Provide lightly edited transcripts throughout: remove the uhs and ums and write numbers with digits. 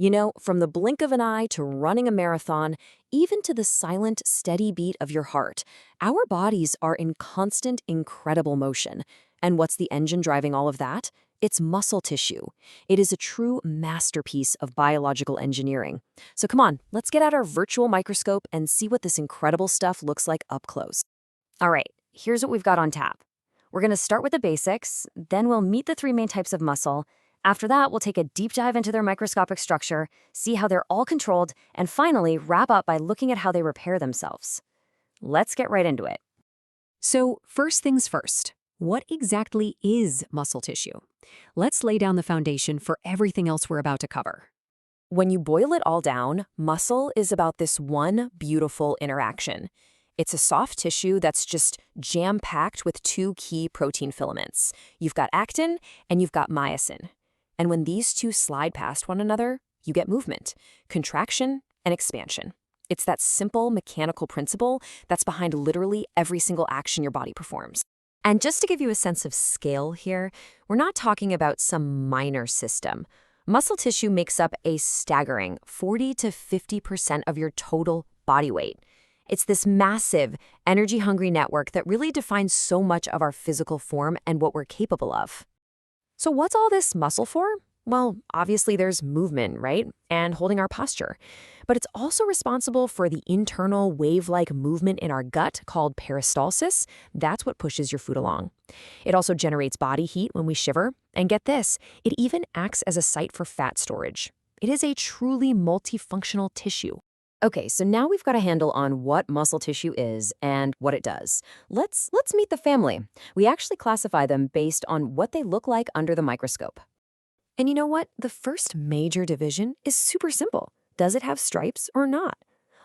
You know, from the blink of an eye to running a marathon, even to the silent, steady beat of your heart, our bodies are in constant, incredible motion. And what's the engine driving all of that? It's muscle tissue. It is a true masterpiece of biological engineering. So come on, let's get out our virtual microscope and see what this incredible stuff looks like up close. All right, here's what we've got on tap. We're going to start with the basics, then we'll meet the three main types of muscle. After that, we'll take a deep dive into their microscopic structure, see how they're all controlled, and finally wrap up by looking at how they repair themselves. Let's get right into it. So, first things first, what exactly is muscle tissue? Let's lay down the foundation for everything else we're about to cover. When you boil it all down, muscle is about this one beautiful interaction. It's a soft tissue that's just jam-packed with two key protein filaments. You've got actin and you've got myosin. And when these two slide past one another, you get movement, contraction, and expansion. It's that simple mechanical principle that's behind literally every single action your body performs. And just to give you a sense of scale here, we're not talking about some minor system. Muscle tissue makes up a staggering 40 to 50% of your total body weight. It's this massive, energy-hungry network that really defines so much of our physical form and what we're capable of. So what's all this muscle for? Well, obviously there's movement, right? And holding our posture. But it's also responsible for the internal wave-like movement in our gut called peristalsis. That's what pushes your food along. It also generates body heat when we shiver. And get this, it even acts as a site for fat storage. It is a truly multifunctional tissue. Okay, so now we've got a handle on what muscle tissue is and what it does. Let's meet the family. We actually classify them based on what they look like under the microscope. And you know what? The first major division is super simple. Does it have stripes or not?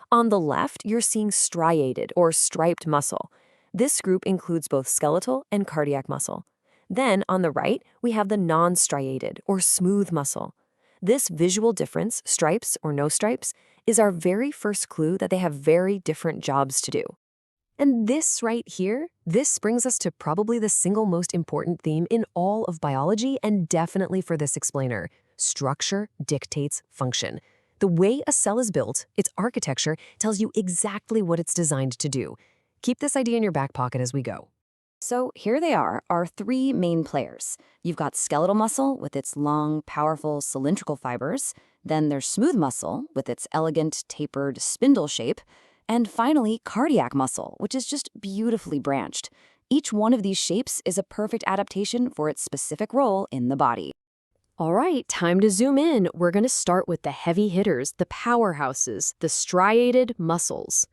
On the left, you're seeing striated or striped muscle. This group includes both skeletal and cardiac muscle. Then on the right, we have the non-striated or smooth muscle. This visual difference, stripes or no stripes, is our very first clue that they have very different jobs to do. And this right here, this brings us to probably the single most important theme in all of biology and definitely for this explainer. Structure dictates function. The way a cell is built, its architecture, tells you exactly what it's designed to do. Keep this idea in your back pocket as we go. So here they are, our three main players. You've got skeletal muscle with its long, powerful cylindrical fibers. Then there's smooth muscle with its elegant, tapered spindle shape. And finally, cardiac muscle, which is just beautifully branched. Each one of these shapes is a perfect adaptation for its specific role in the body. All right, time to zoom in. We're going to start with the heavy hitters, the powerhouses, the striated muscles.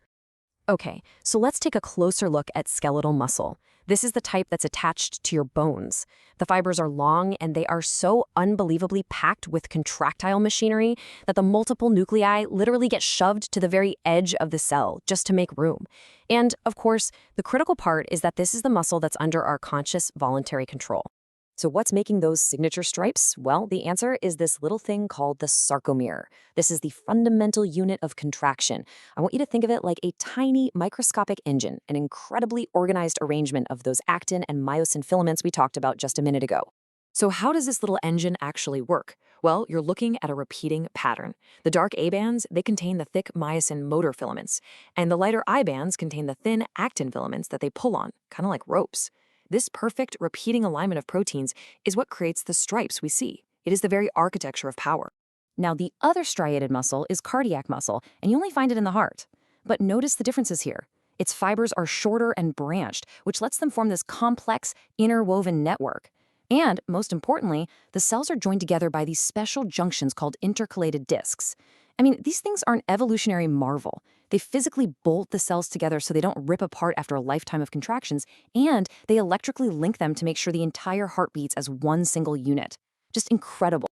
Okay, so let's take a closer look at skeletal muscle. This is the type that's attached to your bones. The fibers are long and they are so unbelievably packed with contractile machinery that the multiple nuclei literally get shoved to the very edge of the cell just to make room. And, of course, the critical part is that this is the muscle that's under our conscious voluntary control. So what's making those signature stripes? Well, the answer is this little thing called the sarcomere. This is the fundamental unit of contraction. I want you to think of it like a tiny microscopic engine, an incredibly organized arrangement of those actin and myosin filaments we talked about just a minute ago. So how does this little engine actually work? Well, you're looking at a repeating pattern. The dark A bands, they contain the thick myosin motor filaments, and the lighter I bands contain the thin actin filaments that they pull on, kind of like ropes. This perfect repeating alignment of proteins is what creates the stripes we see. It is the very architecture of power. Now, the other striated muscle is cardiac muscle, and you only find it in the heart. But notice the differences here. Its fibers are shorter and branched, which lets them form this complex, interwoven network. And, most importantly, the cells are joined together by these special junctions called intercalated discs. I mean, these things are an evolutionary marvel. They physically bolt the cells together so they don't rip apart after a lifetime of contractions, and they electrically link them to make sure the entire heart beats as one single unit. Just incredible.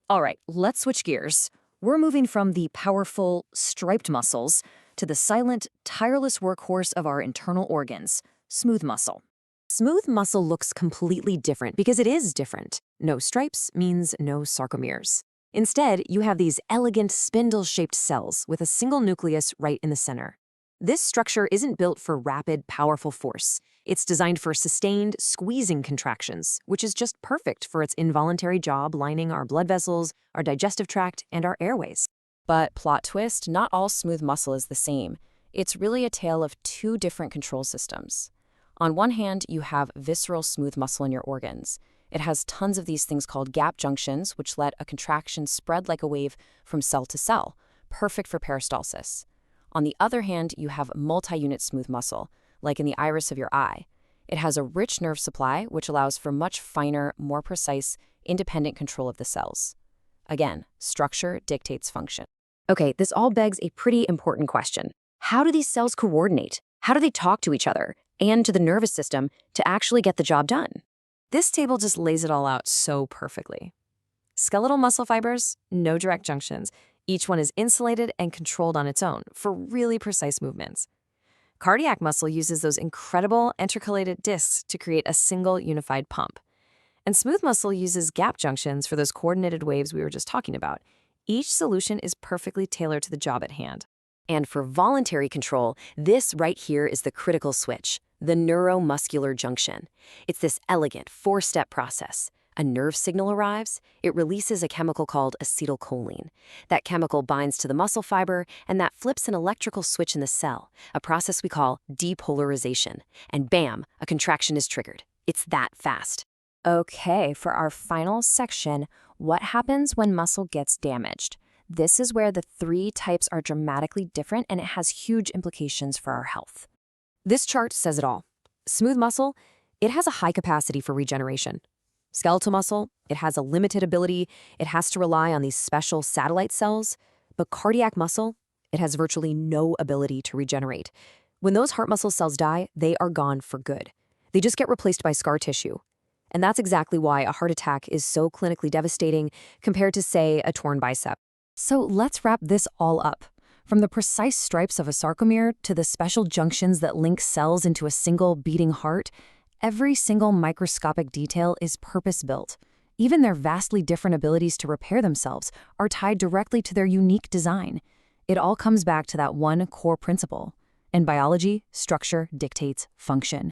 All right, let's switch gears. We're moving from the powerful, striped muscles to the silent, tireless workhorse of our internal organs, smooth muscle. Smooth muscle looks completely different because it is different. No stripes means no sarcomeres. Instead, you have these elegant spindle-shaped cells with a single nucleus right in the center. This structure isn't built for rapid, powerful force. It's designed for sustained, squeezing contractions, which is just perfect for its involuntary job lining our blood vessels, our digestive tract, and our airways. But plot twist, not all smooth muscle is the same. It's really a tale of two different control systems. On one hand, you have visceral smooth muscle in your organs. It has tons of these things called gap junctions, which let a contraction spread like a wave from cell to cell, perfect for peristalsis. On the other hand, you have multi-unit smooth muscle, like in the iris of your eye. It has a rich nerve supply, which allows for much finer, more precise, independent control of the cells. Again, structure dictates function. Okay, this all begs a pretty important question. How do these cells coordinate? How do they talk to each other and to the nervous system to actually get the job done? This table just lays it all out so perfectly. Skeletal muscle fibers, no direct junctions. Each one is insulated and controlled on its own for really precise movements. Cardiac muscle uses those incredible intercalated discs to create a single unified pump. And smooth muscle uses gap junctions for those coordinated waves we were just talking about. Each solution is perfectly tailored to the job at hand. And for voluntary control, this right here is the critical switch, the neuromuscular junction. It's this elegant four-step process. A nerve signal arrives, it releases a chemical called acetylcholine. That chemical binds to the muscle fiber, and that flips an electrical switch in the cell, a process we call depolarization. And bam, a contraction is triggered. It's that fast. Okay, for our final section, what happens when muscle gets damaged? This is where the three types are dramatically different, and it has huge implications for our health. This chart says it all. Smooth muscle, it has a high capacity for regeneration. Skeletal muscle, it has a limited ability. It has to rely on these special satellite cells. But cardiac muscle, it has virtually no ability to regenerate. When those heart muscle cells die, they are gone for good. They just get replaced by scar tissue. And that's exactly why a heart attack is so clinically devastating compared to, say, a torn bicep. So let's wrap this all up. From the precise stripes of a sarcomere to the special junctions that link cells into a single beating heart, every single microscopic detail is purpose-built. Even their vastly different abilities to repair themselves are tied directly to their unique design. It all comes back to that one core principle. In biology, structure dictates function.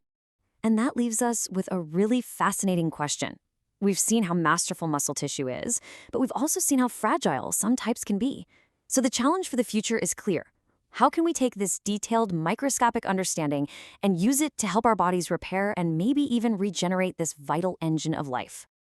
And that leaves us with a really fascinating question. We've seen how masterful muscle tissue is, but we've also seen how fragile some types can be. So the challenge for the future is clear. How can we take this detailed microscopic understanding and use it to help our bodies repair and maybe even regenerate this vital engine of life?